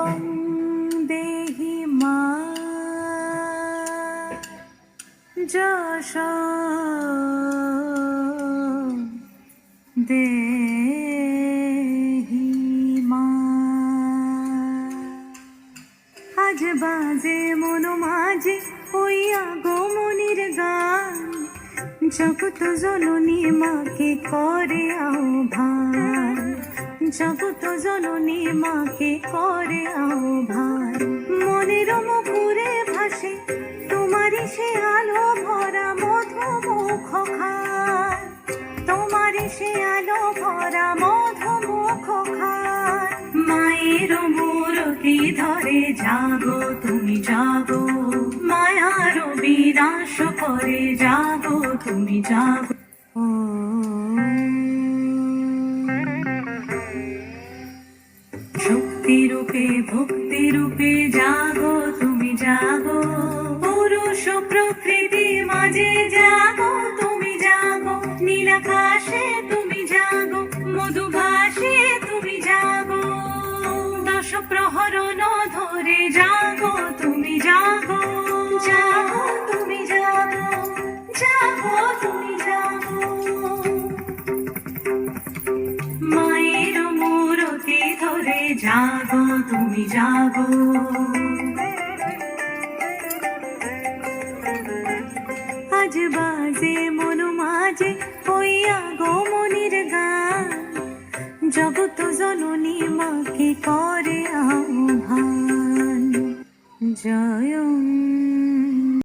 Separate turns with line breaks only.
রূপং দেহি মা যশ দেহি মা। আজ বাজে মন মাঝে ওই আগমনির গান, জগৎ জননী মাকে করে আহ্বান, জগৎ জননী মাকে করে আহ্বান। মনের মুখুরে ভাসে তোমারই সে আলো ভরা মধুমুখ খান, তোমারই সে আলো ভরা মধুমুখ খান। মায়ের মূরতি ধরে জাগো তুমি জাগো, মায়ার বিনাশ করে জাগো তুমি জাগো। শক্তি রূপে ভক্তি রূপে জাগো তুমি জাগো, পুরুষ প্রকৃতি মাঝে জাগো তুমি জাগো। নীলাকাশে তুমি জাগো, মধুভাসে তুমি জাগো, দশ প্রহরণ ধরে জাগো তুমি জাগো, জাগো তুমি জাগো, জাগো তুমি জাগো। মায়ের মূরতি ধরে জাগো তুমি জাগো। আজ বাজে মন মাঝে ওই আগমনির গান, জগৎ জননী মাকে করে আহ্বান। জয়